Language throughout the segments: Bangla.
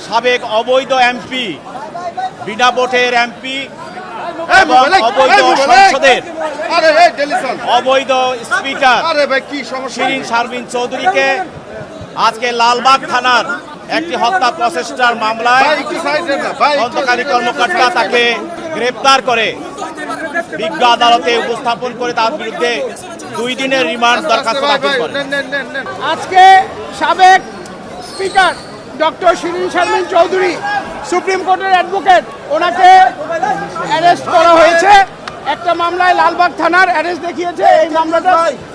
সাবেক অবৈধ এমপি, বিনা ভোটের এমপি এবং অবৈধ সংসদের অবৈধ স্পিকার শিরিন শারমিন চৌধুরীকে আজকে লালবাগ থানার একটি হত্যা প্রচেষ্টার মামলায় তদন্তকারী কর্মকর্তা তাকে গ্রেপ্তার করে বিজ্ঞ আদালতে উপস্থাপন করে তার বিরুদ্ধে 2 দিনের রিমান্ড দরখাস্ত দাখিল করে। আজকে সাবেক speaker doctor Shirin Sharmin Chowdhury, supreme কোর্টের অ্যাডভোকেট, ওনাকে অ্যারেস্ট করা হয়েছে। একটা মামলায় লালবাগ থানার অ্যারেস্ট দেখিয়েছে। এই মামলাটা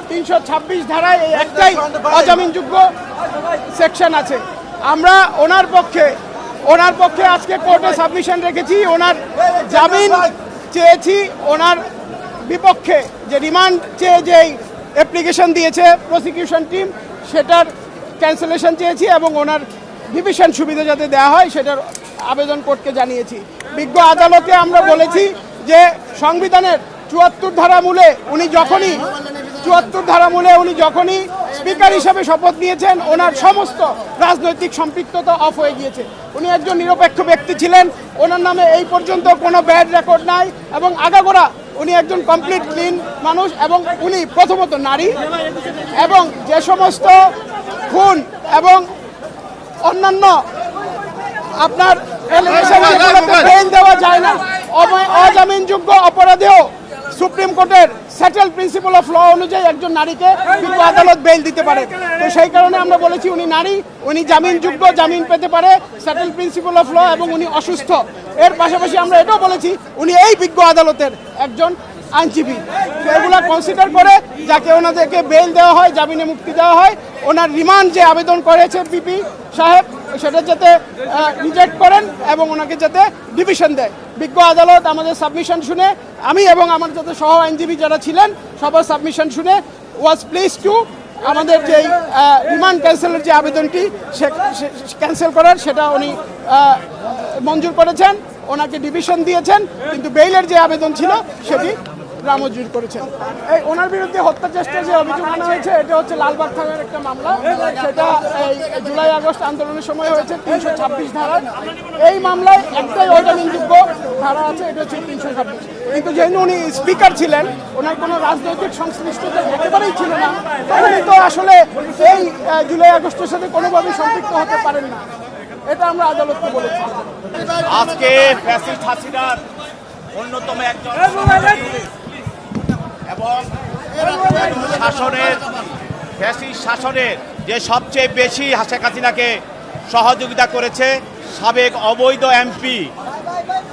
326 ধারায় এই একটাই অজামিনযোগ্য সেকশন আছে। আমরা ওনার পক্ষে আজকে কোর্টে সাবমিশন রেখেছি। ওনার জামিন চেয়েছি। ওনার বিপক্ষে যে রিমান্ড চেয়ে যে অ্যাপ্লিকেশন দিয়েছে প্রসিকিউশন টিম, সেটার ক্যান্সেলেশন চেয়েছি এবং ওনার ডিভিশন সুবিধা যাতে দেওয়া হয় সেটার আবেদন কোর্টকে জানিয়েছি। বিজ্ঞ আদালতে আমরা বলেছি যে সংবিধানের 74 ধারা মূলে উনি যখনই স্পিকার হিসেবে শপথ নিয়েছেন, ওনার সমস্ত রাজনৈতিক সম্পৃক্ততা অফ হয়ে গিয়েছে। উনি একজন নিরপেক্ষ ব্যক্তি ছিলেন। ওনার নামে এই পর্যন্ত কোনো ব্যাড রেকর্ড নাই এবং আগাগোড়া উনি একজন কমপ্লিট ক্লিন মানুষ এবং উনি প্রথমত নারী এবং যে সমস্ত খুন এবং অন্যান্য আপনার বেল দেওয়া যায় না, অজামিনযোগ্য অপরাধেও সুপ্রিম কোর্টের সেটেল প্রিন্সিপাল অফ ল অনুযায়ী একজন নারীকে বিজ্ঞ আদালত বেল দিতে পারে। তো সেই কারণে আমরা বলেছি উনি নারী, উনি জামিনযোগ্য, জামিন পেতে পারে সেটেল প্রিন্সিপাল অফ ল এবং উনি অসুস্থ। এর পাশাপাশি আমরা এটাও বলেছি উনি এই বিজ্ঞ আদালতের একজন আইনজীবী। এগুলো কনসিডার করে যাকে ওনাদেরকে বেল দেওয়া হয়, জামিনে মুক্তি দেওয়া হয়, ওনার রিমান্ড যে আবেদন করেছে পিপি সাহেব সেটা যাতে রিজেক্ট করেন এবং ওনাকে যাতে ডিভিশন দেয়। বিজ্ঞ আদালত আমাদের সাবমিশন শুনে, আমি এবং আমার যাতে সহ আইনজীবী যারা ছিলেন সবার সাবমিশন শুনে ওয়াজ প্লিজ টু আমাদের যে রিমান্ড ক্যান্সেলের যে আবেদনটি ক্যান্সেল করার সেটা উনি মঞ্জুর করেছেন, ওনাকে ডিভিশন দিয়েছেন, কিন্তু বেইলের যে আবেদন ছিল সেটি নামঞ্জুর করেছেন। এই ওনার বিরুদ্ধে হত্যা চেষ্টার যে অভিযোগ আনা হয়েছে এটা হচ্ছে লালবাগ থানার একটা মামলা। সেটা এই জুলাই আগস্ট আন্দোলনের সময় হয়েছে 326 ধারা। এই মামলায় একটাই অজামিনযোগ্য ধারা আছে, এটা হচ্ছে 326। কিন্তু যেহেতু উনি স্পিকার ছিলেন, ওনার কোনো রাজনৈতিক সংশ্লিষ্টতা একেবারেই ছিল না, উনি তো আসলে এই জুলাই আগস্টের সাথে কোনোভাবেই সম্পৃক্ত হতে পারেন না। এটা আমরা আদালতকে বলেছি। আজকে ফ্যাসিস্ট হাসিনার অন্যতম একজন এবং শাসনের যে সবচেয়ে বেশি শেখ হাসিনাকে সহযোগিতা করেছে সাবেক অবৈধ এমপি,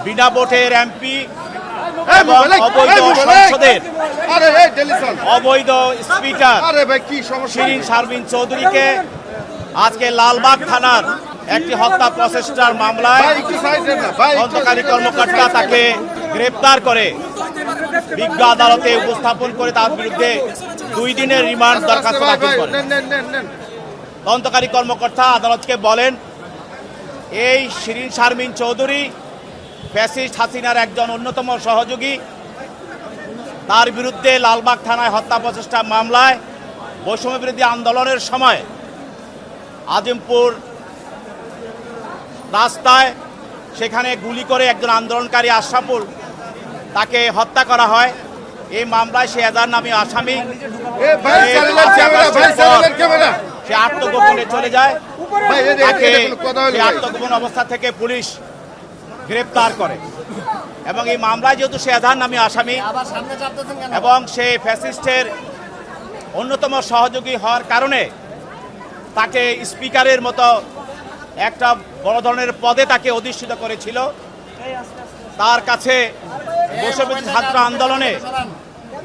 বিনা ভোটের এমপি এবং অবৈধ সংসদের অবৈধ স্পিকার শিরিন শারমিন চৌধুরীকে আজকে লালবাগ থানার একটি হত্যা প্রচেষ্টার মামলায় তদন্তকারী কর্মকর্তা তাকে গ্রেপ্তার করে বিজ্ঞ আদালতে উপস্থাপন করে তার বিরুদ্ধে 2 দিনের রিমান্ড দরখাস্ত দাখিল করে। তদন্তকারী কর্মকর্তা আদালতকে বলেন, এই শিরিন শারমিন চৌধুরী ফ্যাসিস্ট হাসিনার একজন অন্যতম সহযোগী। তার বিরুদ্ধে লালবাগ থানায় হত্যা প্রচেষ্টা মামলায় বৈষম্য বিরোধী আন্দোলনের সময় আজিমপুর রাস্তায় সেখানে গুলি করে একজন আন্দোলনকারী আশরাফুল তাকে হত্যা করা হয়। এই মামলায় সে এজার নামী আসামি সে আত্মগোপনে চলে যায়। তাকে আত্মগোপন অবস্থা থেকে পুলিশ গ্রেপ্তার করে এবং এই মামলায় যেহেতু সে এজার নামী আসামি এবং সে ফ্যাসিস্টের অন্যতম সহযোগী হওয়ার কারণে তাকে স্পিকারের মতো একটা বড় ধরনের পদে তাকে অধিষ্ঠিত করেছিল। তার কাছে বৈষম্যবিরোধী ছাত্র আন্দোলনে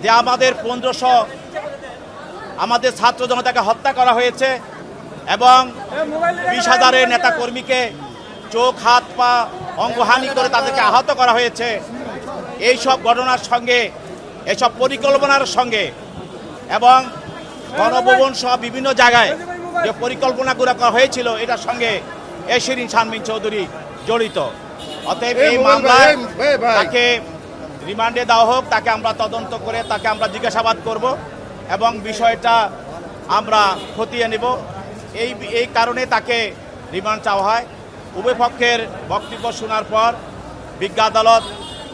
যে আমাদের 1500 আমাদের ছাত্র জনতাকে হত্যা করা হয়েছে এবং 20,000 নেতা কর্মীকে চোখ, হাত, পা অঙ্গহানি করে তাদেরকে আহত করা হয়েছে। এই সব ঘটনার সঙ্গে, এইসব পরিকল্পনার সঙ্গে এবং গণভবন সহ বিভিন্ন জায়গায় যে পরিকল্পনাগুলো করা হয়েছিল এটার সঙ্গে এই শিরিন শারমিন চৌধুরী জড়িত। অতএব এই মামলায় তাকে রিমান্ডে দেওয়া হোক, তাকে আমরা তদন্ত করে তাকে আমরা জিজ্ঞাসাবাদ করব এবং বিষয়টা আমরা খতিয়ে নেব। এই কারণে তাকে রিমান্ড চাওয়া হয়। উভয় পক্ষের বক্তব্য শোনার পর বিজ্ঞ আদালত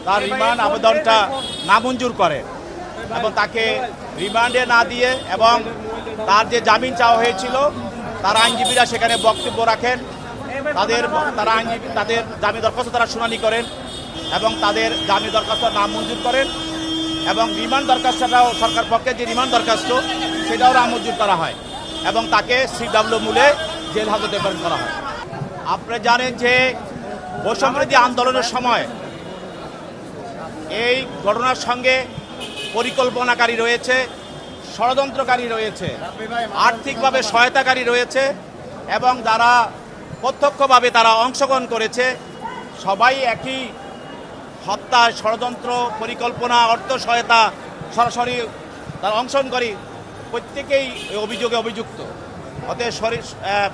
তার রিমান্ড আবেদনটা নামঞ্জুর করে এবং তাকে রিমান্ডে না দিয়ে এবং তার যে জামিন চাওয়া হয়েছিল তার আইনজীবীরা সেখানে বক্তব্য রাখেন, তাদের জামিন দরখাস্ত তারা শুনানি করেন এবং তাদের জামিন দরখাস্ত নামঞ্জুর করেন এবং রিমান্ড দরখাস্তটাও সরকার পক্ষে যে রিমান্ড দরখাস্ত সেটাও নামঞ্জুর করা হয় এবং তাকে CW মূলে জেল হাজতে প্রেরণ করা হয়। আপনি জানেন যে বৈষম্যবিরোধী আন্দোলনের সময় এই ঘটনার সঙ্গে পরিকল্পনাকারী রয়েছে, ষড়যন্ত্রকারী রয়েছে, আর্থিকভাবে সহায়তাকারী রয়েছে এবং যারা প্রত্যক্ষভাবে তারা অংশগ্রহণ করেছে সবাই একই হত্যা, ষড়যন্ত্র, পরিকল্পনা, অর্থ সহায়তা সরাসরি তারা অংশগ্রহণকারী প্রত্যেকেই এই অভিযোগে অভিযুক্ত। অতএব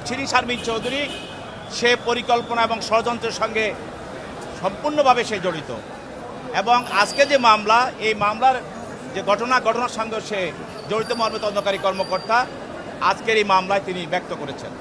শিরীন শারমিন চৌধুরী সে পরিকল্পনা এবং ষড়যন্ত্রের সঙ্গে সম্পূর্ণভাবে সে জড়িত এবং আজকে যে মামলা, এই মামলার যে ঘটনার সঙ্গে সে জড়িত মর্মে তদন্তকারী কর্মকর্তা আজকের এই মামলায় তিনি ব্যক্ত করেছেন।